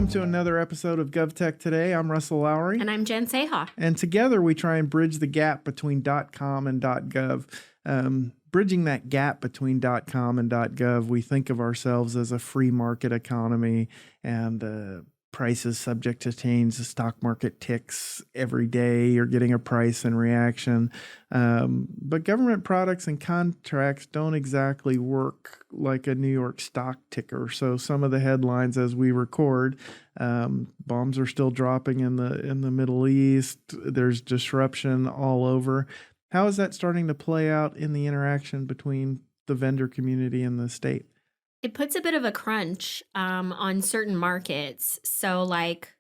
Welcome to another episode of Govtech Today. I'm Russell Lowery. And I'm Jen Saha. And together we try and bridge the gap between .com and .gov. Bridging that gap between .com and .gov, we think of ourselves as a free market economy, and prices subject to change. The stock market ticks every day. You're getting a price and reaction. But government products and contracts don't exactly work like a New York stock ticker. So some of the headlines as we record, bombs are still dropping in the Middle East. There's disruption all over. How is that starting to play out in the interaction between the vendor community and the state? It puts a bit of a crunch on certain markets. So like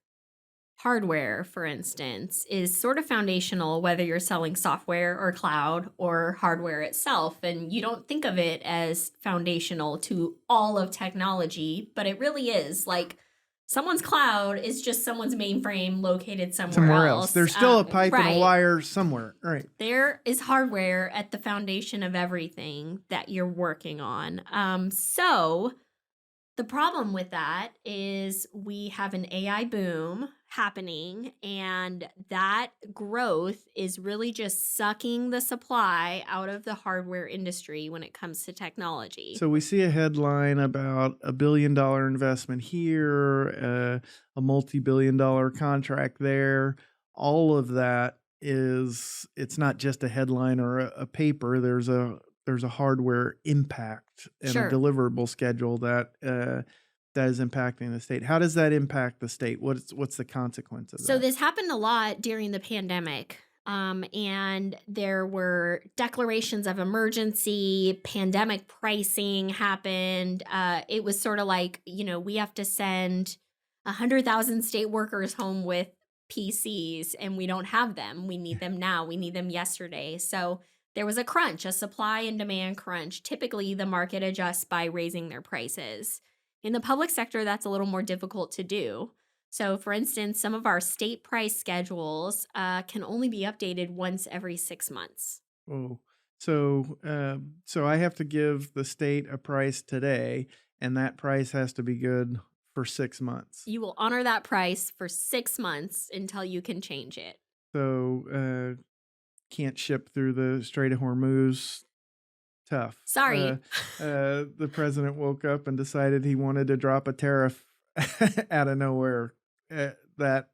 hardware, for instance, is sort of foundational, whether you're selling software or cloud or hardware itself. And you don't think of it as foundational to all of technology, but it really is. Like someone's cloud is just someone's mainframe located somewhere else. There's still a pipe right. and a wire somewhere. Right. There is hardware at the foundation of everything that you're working on. So the problem with that is we have an AI boom happening, and that growth is really just sucking the supply out of the hardware industry when it comes to technology. So we see a headline about $1 billion investment here, a multi-billion-dollar contract there. All of that it's not just a headline or a paper. There's a hardware impact and Sure. a deliverable schedule that is impacting the state. How does that impact the state? What's the consequence of that? So this happened a lot during the pandemic. And there were declarations of emergency, pandemic pricing happened. It was sort of like, we have to send 100,000 state workers home with PCs and we don't have them. We need them now. We need them yesterday. So there was a crunch, a supply and demand crunch. Typically, the market adjusts by raising their prices. In the public sector, that's a little more difficult to do. So, for instance, some of our state price schedules can only be updated once every 6 months. Oh, so I have to give the state a price today, and that price has to be good for 6 months. You will honor that price for 6 months until you can change it. So, can't ship through the Strait of Hormuz. Tough. Sorry. The president woke up and decided he wanted to drop a tariff out of nowhere. That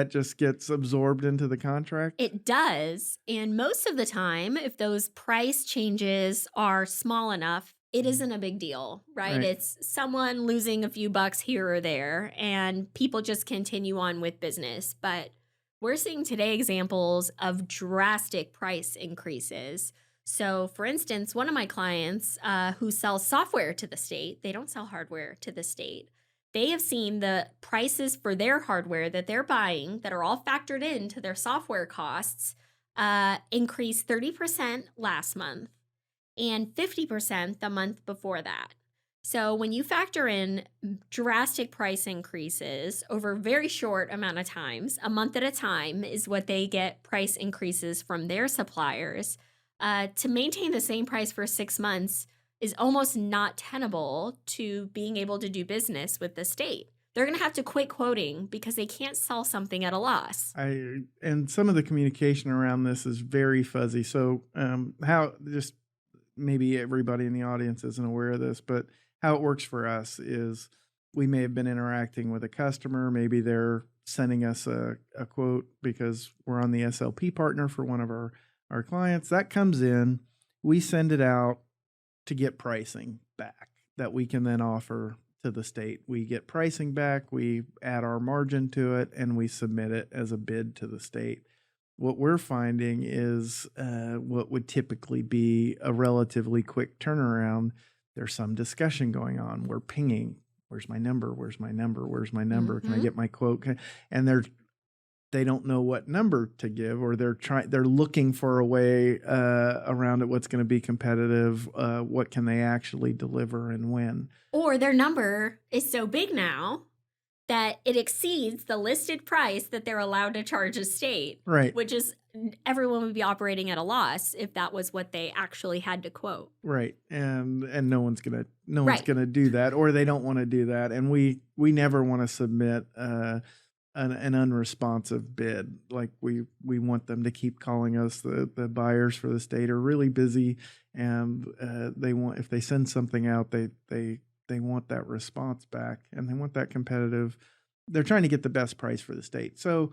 just gets absorbed into the contract? It does. And most of the time, if those price changes are small enough, it isn't a big deal, right? It's someone losing a few bucks here or there, and people just continue on with business. But we're seeing today examples of drastic price increases. So, for instance, one of my clients who sells software to the state, they don't sell hardware to the state. They have seen the prices for their hardware that they're buying that are all factored into their software costs increase 30% last month and 50% the month before that. So when you factor in drastic price increases over a very short amount of times, a month at a time is what they get price increases from their suppliers. To maintain the same price for 6 months is almost not tenable to being able to do business with the state. They're going to have to quit quoting because they can't sell something at a loss. And some of the communication around this is very fuzzy. So how, just maybe everybody in the audience isn't aware of this, but how it works for us is we may have been interacting with a customer. Maybe they're sending us a quote because we're on the SLP partner for one of our clients. That comes in, we send it out to get pricing back that we can then offer to the state. We get pricing back, we add our margin to it, and we submit it as a bid to the state. What we're finding is what would typically be a relatively quick turnaround. There's some discussion going on. We're pinging. Where's my number? Where's my number? Where's my number? Mm-hmm. Can I get my quote? And they don't know what number to give, or they're looking for a way around it. What's going to be competitive? What can they actually deliver and when? Or their number is so big now that it exceeds the listed price that they're allowed to charge a state. Right. Which is everyone would be operating at a loss if that was what they actually had to quote. Right. And no one's Right. gonna do that, or they don't want to do that. And we never want to submit an unresponsive bid. Like we want them to keep calling us. The buyers for the state are really busy, and they want, if they send something out, they want that response back, and they want that competitive. They're trying to get the best price for the state. So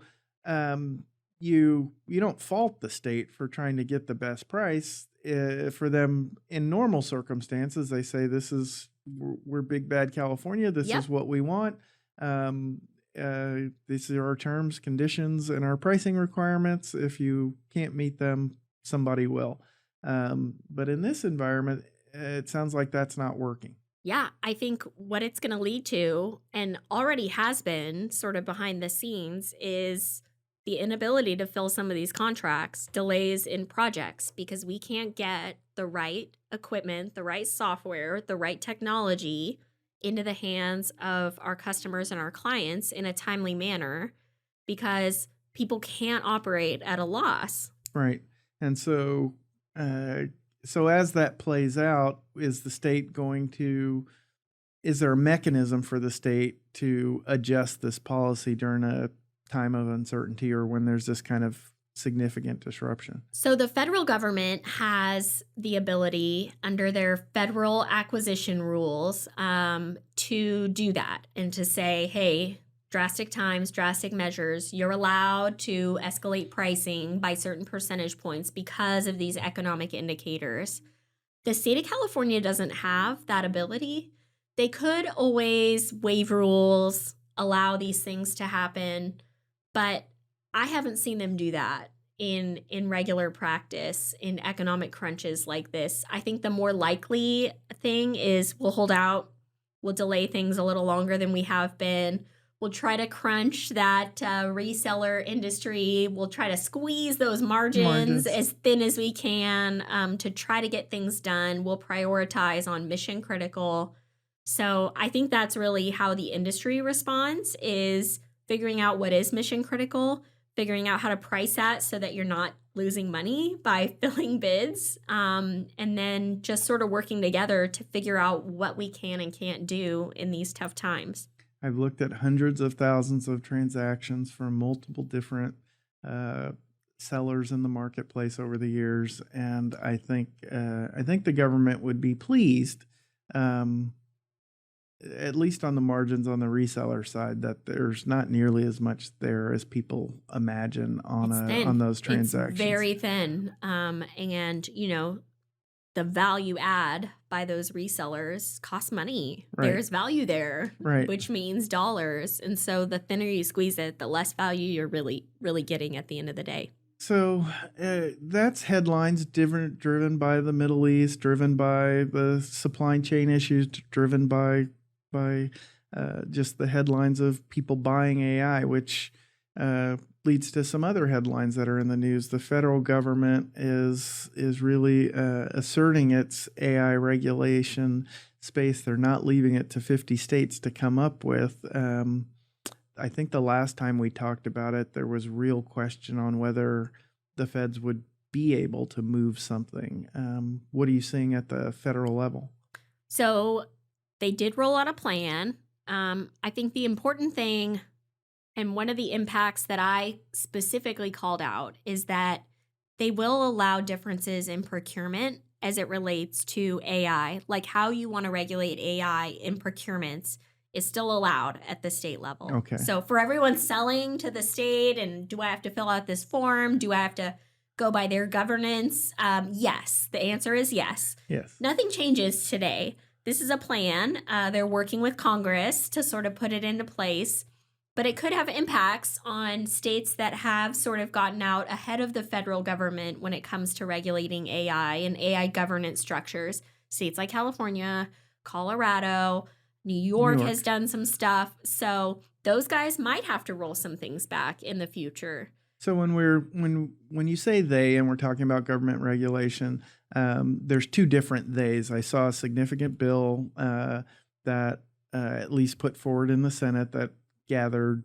you don't fault the state for trying to get the best price. For them in normal circumstances, they say, this is, we're big bad California, this Yep. is what we want. These are our terms, conditions, and our pricing requirements. If you can't meet them, somebody will. But in this environment, it sounds like that's not working. Yeah, I think what it's going to lead to, and already has been sort of behind the scenes, is the inability to fill some of these contracts, delays in projects, because we can't get the right equipment, the right software, the right technology into the hands of our customers and our clients in a timely manner, because people can't operate at a loss. Right. And so as that plays out, is there a mechanism for the state to adjust this policy during a time of uncertainty, or when there's this kind of significant disruption? So the federal government has the ability under their federal acquisition rules to do that and to say, hey, drastic times, drastic measures, you're allowed to escalate pricing by certain percentage points because of these economic indicators. The state of California doesn't have that ability. They could always waive rules, allow these things to happen, but I haven't seen them do that in regular practice in economic crunches like this. I think the more likely thing is we'll hold out, we'll delay things a little longer than we have been. We'll try to crunch that reseller industry. We'll try to squeeze those margins as thin as we can to try to get things done. We'll prioritize on mission critical. So I think that's really how the industry responds, is figuring out what is mission critical, figuring out how to price that so that you're not losing money by filling bids, and then just sort of working together to figure out what we can and can't do in these tough times. I've looked at hundreds of thousands of transactions from multiple different sellers in the marketplace over the years, and I think the government would be pleased, at least on the margins on the reseller side, that there's not nearly as much there as people imagine on those transactions. It's very thin, and the value add by those resellers costs money. Right. There's value there, right, which means dollars. And so the thinner you squeeze it, the less value you're really, really getting at the end of the day. So that's headlines driven by the Middle East, driven by the supply chain issues, driven by just the headlines of people buying AI, which leads to some other headlines that are in the news. The federal government is really asserting its AI regulation space. They're not leaving it to 50 states to come up with. I think the last time we talked about it, there was real question on whether the feds would be able to move something. What are you seeing at the federal level? So they did roll out a plan. I think the important thing, and one of the impacts that I specifically called out, is that they will allow differences in procurement as it relates to AI. Like how you want to regulate AI in procurements is still allowed at the state level. Okay. So for everyone selling to the state, and do I have to fill out this form? Do I have to go by their governance? Yes. The answer is yes. Yes. Nothing changes today. This is a plan. They're working with Congress to sort of put it into place, but it could have impacts on states that have sort of gotten out ahead of the federal government when it comes to regulating AI and AI governance structures. States like California, Colorado, New York has done some stuff. So those guys might have to roll some things back in the future. So when you say they, and we're talking about government regulation, there's two different theys. I saw a significant bill that at least put forward in the Senate that gathered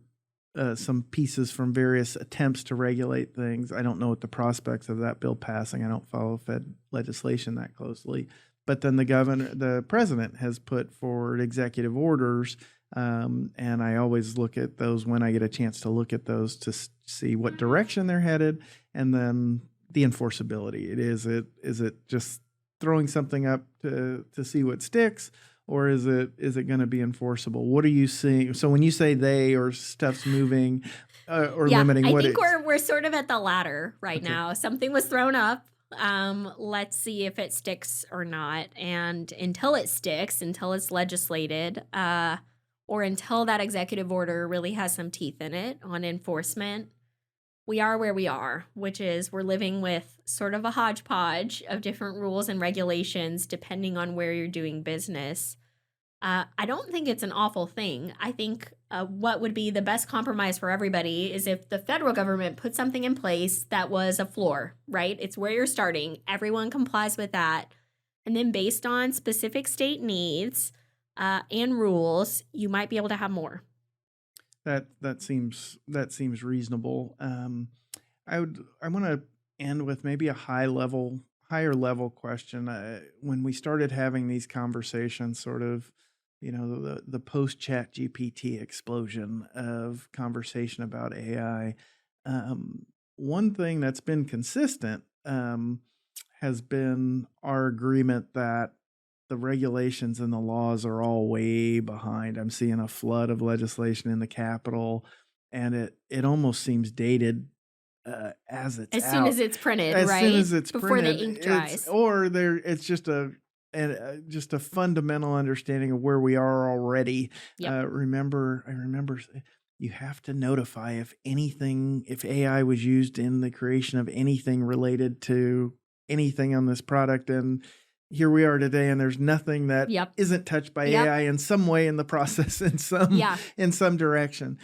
some pieces from various attempts to regulate things. I don't know what the prospects of that bill passing. I don't follow Fed legislation that closely. But then the president has put forward executive orders, and I always look at those when I get a chance to look at those to see what direction they're headed, and then the enforceability. Is it just throwing something up to see what sticks, or is it going to be enforceable? What are you seeing? So when you say they or stuff's moving or limiting, I think we're sort of at the latter right now. Something was thrown up. Let's see if it sticks or not. And until it sticks, until it's legislated, or until that executive order really has some teeth in it on enforcement, we are where we are, which is we're living with sort of a hodgepodge of different rules and regulations depending on where you're doing business. I don't think it's an awful thing. I think what would be the best compromise for everybody is if the federal government put something in place that was a floor, right? It's where you're starting. Everyone complies with that. And then based on specific state needs and rules, you might be able to have more. That seems reasonable. I want to end with maybe a higher level question. When we started having these conversations, sort of, the post Chat GPT explosion of conversation about AI, one thing that's been consistent has been our agreement that the regulations and the laws are all way behind. I'm seeing a flood of legislation in the Capitol, and it almost seems dated as it's as soon as it's printed, as right? soon as it's before printed, the ink dries. It's just a fundamental understanding of where we are already. Yep. I remember you have to notify if AI was used in the creation of anything related to anything on this product, and here we are today, and there's nothing that isn't touched by AI in some way in the process, in some direction.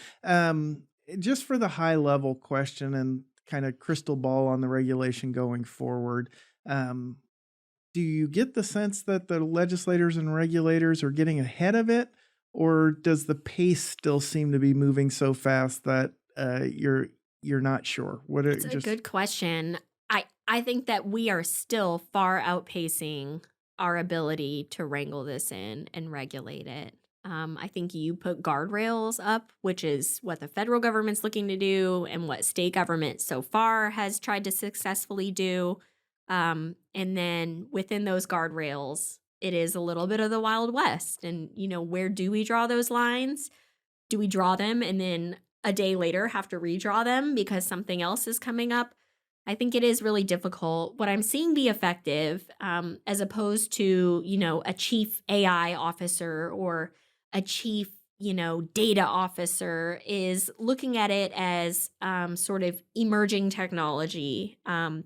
Just for the high level question and kind of crystal ball on the regulation going forward, do you get the sense that the legislators and regulators are getting ahead of it, or does the pace still seem to be moving so fast that you're not sure? It's a good question. I think that we are still far outpacing our ability to wrangle this in and regulate it. I think you put guardrails up, which is what the federal government's looking to do and what state government so far has tried to successfully do. And then within those guardrails, it is a little bit of the Wild West. And, where do we draw those lines? Do we draw them and then a day later have to redraw them because something else is coming up? I think it is really difficult. What I'm seeing be effective, as opposed to, a chief AI officer or a chief, data officer, is looking at it as sort of emerging technology.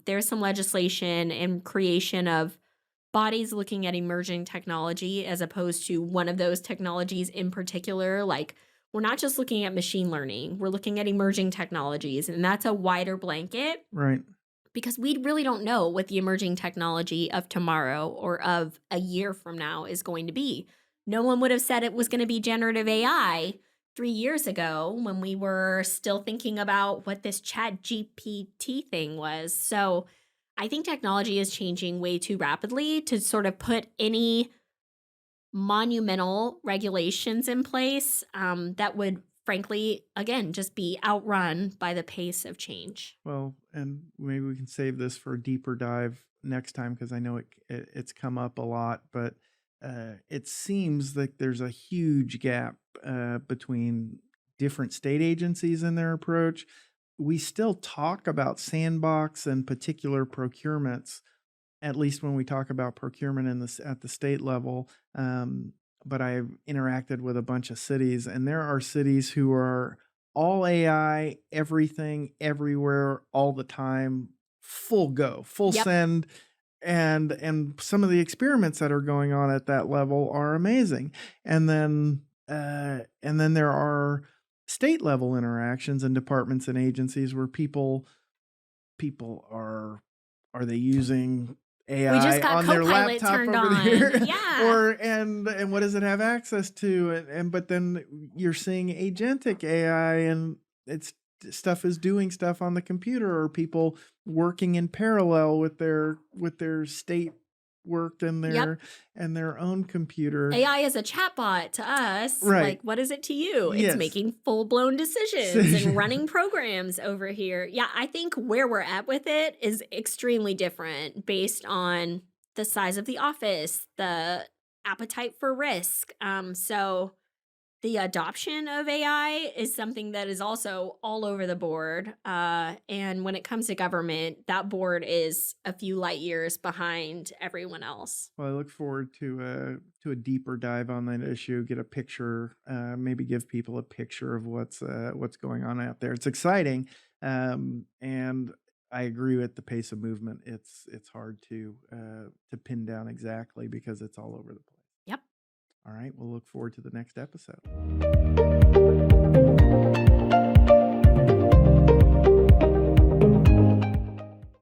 There's some legislation and creation of bodies looking at emerging technology as opposed to one of those technologies in particular. Like, we're not just looking at machine learning, we're looking at emerging technologies, and that's a wider blanket. Right. Because we really don't know what the emerging technology of tomorrow or of a year from now is going to be. No one would have said it was going to be generative AI 3 years ago when we were still thinking about what this Chat GPT thing was. So I think technology is changing way too rapidly to sort of put any monumental regulations in place that would, frankly, again, just be outrun by the pace of change. Well, and maybe we can save this for a deeper dive next time, because I know it's come up a lot, but it seems like there's a huge gap between different state agencies in their approach. We still talk about sandbox and particular procurements, at least when we talk about procurement at the state level. But I've interacted with a bunch of cities, and there are cities who are all AI, everything, everywhere, all the time, full go, full send. And some of the experiments that are going on at that level are amazing. And then there are state level interactions and departments and agencies where people are they using AI on their laptop over here? Yeah. and what does it have access to? But then you're seeing agentic AI, and it's stuff is doing stuff on the computer, or people working in parallel with their state work and Yep. their own computer. AI is a chatbot to us. Right. Like, what is it to you? It's Yes. making full-blown decisions and running programs over here. Yeah, I think where we're at with it is extremely different based on the size of the office, the appetite for risk. So the adoption of AI is something that is also all over the board. And when it comes to government, that board is a few light years behind everyone else. Well, I look forward to a deeper dive on that issue. Get a picture, maybe give people a picture of what's going on out there. It's exciting, and I agree with the pace of movement. It's hard to pin down exactly because it's all over the place. Yep. All right, we'll look forward to the next episode.